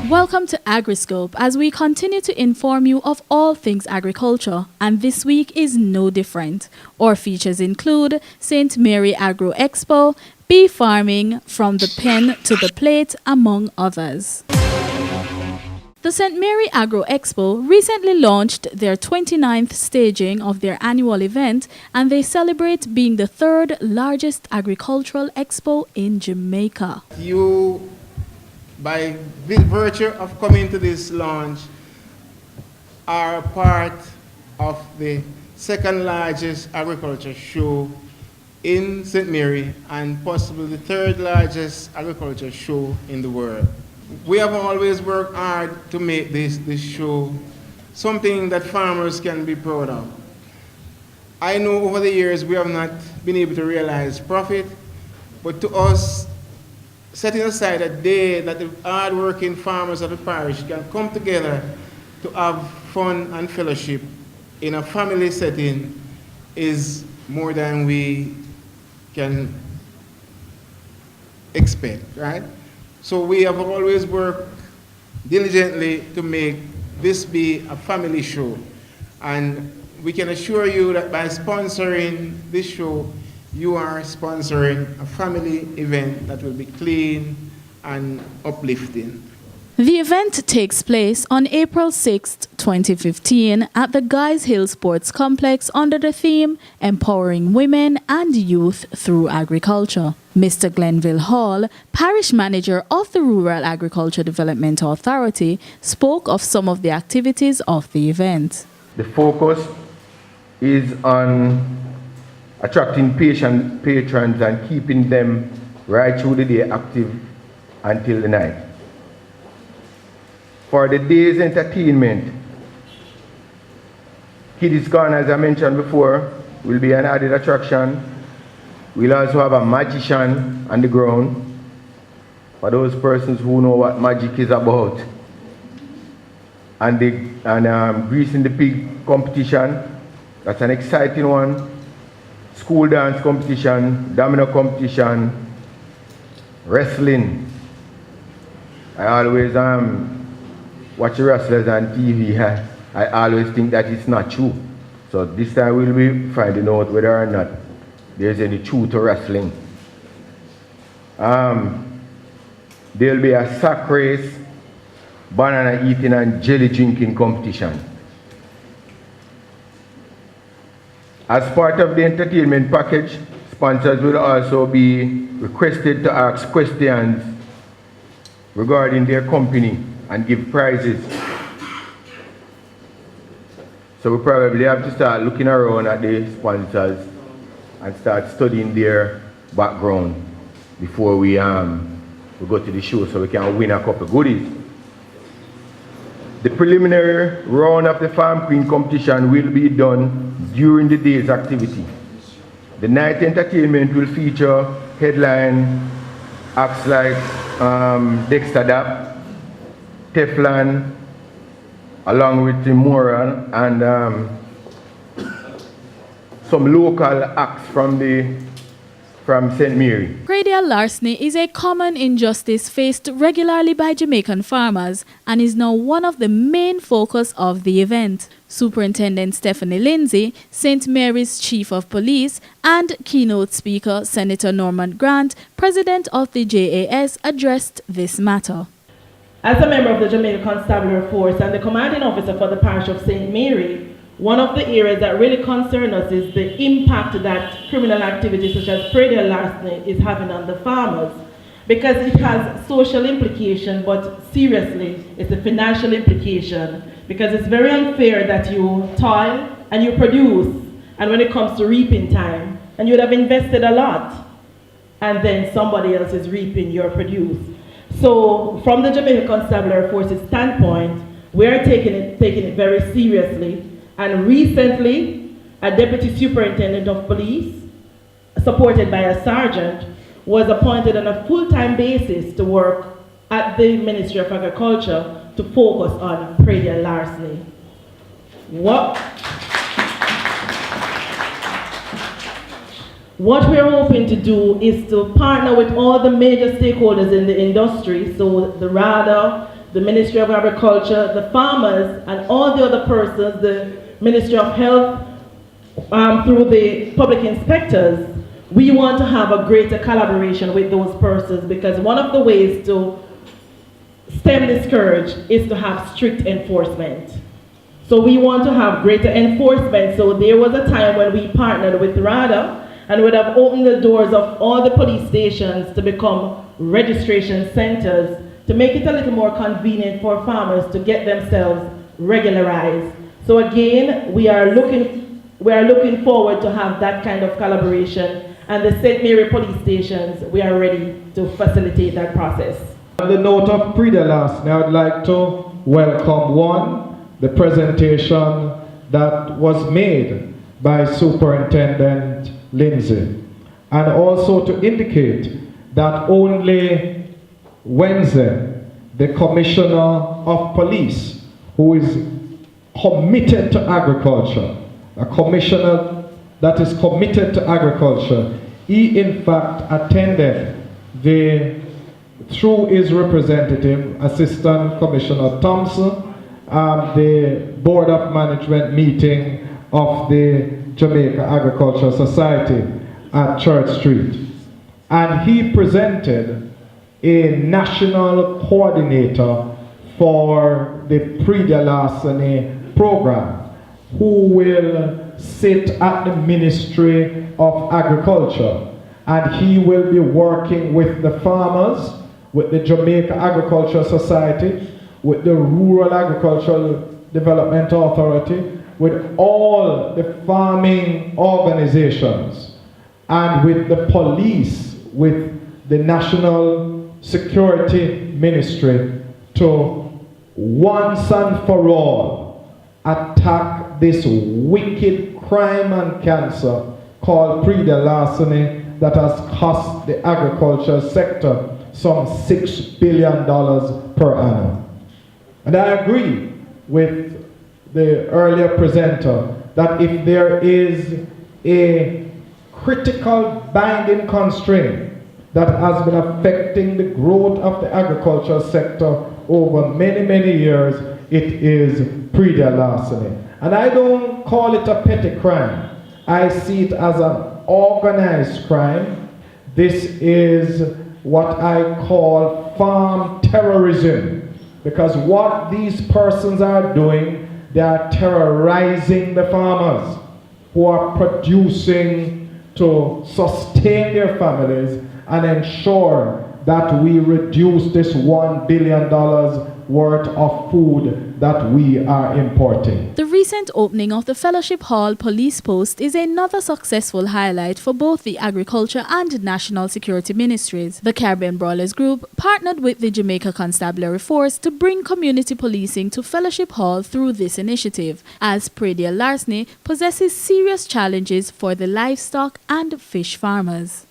Welcome to AGRISCOPE as we continue to inform you of all things agriculture, and this week is no different. Our features include St. Mary Agro Expo, bee farming, from the pen to the plate, among others. The St. Mary Agro Expo recently launched their 29th staging of their annual event, and they celebrate being the third largest agricultural expo in Jamaica. You, by virtue of coming to this launch, are part of the second largest agriculture show in St. Mary and possibly the third largest agriculture show in the world. We have always worked hard to make this show something that farmers can be proud of. I know over the years we have not been able to realize profit, but to us, setting aside a day that the hard-working farmers of the parish can come together to have fun and fellowship in a family setting is more than we can expect, right? So we have always worked diligently to make this be a family show. And we can assure you that by sponsoring this show, you are sponsoring a family event that will be clean and uplifting. The event takes place on April 6, 2015 at the Guys Hill Sports Complex under the theme Empowering Women and Youth Through Agriculture. Mr. Glenville Hall, parish manager of the Rural Agriculture Development Authority, spoke of some of the activities of the event. The focus is on attracting patrons and keeping them right through the day active until the night. For the day's entertainment, Kiddies Corner, as I mentioned before, will be an added attraction. We'll also have a magician on the ground for those persons who know what magic is about. And greasing the pig competition, that's an exciting one. School dance competition, domino competition, wrestling. I always watch the wrestlers on TV. I always think that it's not true. So this time we'll be finding out whether or not there's any truth to wrestling. There'll be a sack race, banana eating and jelly drinking competition. As part of the entertainment package, sponsors will also be requested to ask questions regarding their company and give prizes. So we probably have to start looking around at the sponsors and start studying their background before we go to the show so we can win a couple of goodies. The preliminary round of the Farm Queen competition will be done during the day's activity. The night entertainment will feature headline acts like Dexter Dap, Teflon, along with the Moral, and some local acts from St. Mary. Radial larceny is a common injustice faced regularly by Jamaican farmers and is now one of the main focus of the event. Superintendent Stephanie Lindsay, St. Mary's Chief of Police, and keynote speaker Senator Norman Grant, President of the JAS, addressed this matter. As a member of the Jamaica Constabulary Force and the commanding officer for the parish of St. Mary, one of the areas that really concern us is the impact that criminal activities such as predial larceny is having on the farmers, because it has social implication, but seriously, it's a financial implication, because it's very unfair that you toil and you produce, and when it comes to reaping time, and you'd have invested a lot, and then somebody else is reaping your produce. So from the Jamaica Constabulary Force's standpoint, we're taking it very seriously. And recently, a deputy superintendent of police, supported by a sergeant, was appointed on a full-time basis to work at the Ministry of Agriculture to focus on predial larceny. What we're hoping to do is to partner with all the major stakeholders in the industry, so the RADA, the Ministry of Agriculture, the farmers, and all the other persons, the Ministry of Health, through the public inspectors. We want to have a greater collaboration with those persons, because one of the ways to stem this scourge is to have strict enforcement. So we want to have greater enforcement. So there was a time when we partnered with RADA and would have opened the doors of all the police stations to become registration centers to make it a little more convenient for farmers to get themselves regularized. So again, we are looking forward to have that kind of collaboration, and the St. Mary police stations, we are ready to facilitate that process. On the note of predial larceny, I would like to welcome the presentation that was made by Superintendent Lindsay, and also to indicate that only Wednesday, the Commissioner of Police, who is committed to agriculture, a commissioner that is committed to agriculture, he in fact attended through his representative, Assistant Commissioner Thompson, the Board of Management meeting of the Jamaica Agricultural Society at Church Street. And he presented a national coordinator for the predial larceny program, who will sit at the Ministry of Agriculture, and he will be working with the farmers, with the Jamaica Agricultural Society, with the Rural Agricultural Development Authority, with all the farming organizations, and with the police, with the National Security Ministry, to once and for all attack this wicked crime and cancer called predial larceny that has cost the agriculture sector some $6 billion per annum. And I agree with the earlier presenter that if there is a critical binding constraint that has been affecting the growth of the agricultural sector over many, many years, it is predial larceny. And I don't call it a petty crime. I see it as an organized crime. This is what I call farm terrorism, because what these persons are doing, they are terrorizing the farmers who are producing to sustain their families and ensure that we reduce this $1 billion worth of food that we are importing. The recent opening of the Fellowship Hall Police Post is another successful highlight for both the Agriculture and National Security Ministries. The Caribbean Brawlers Group partnered with the Jamaica Constabulary Force to bring community policing to Fellowship Hall through this initiative, as predial larceny possesses serious challenges for the livestock and fish farmers.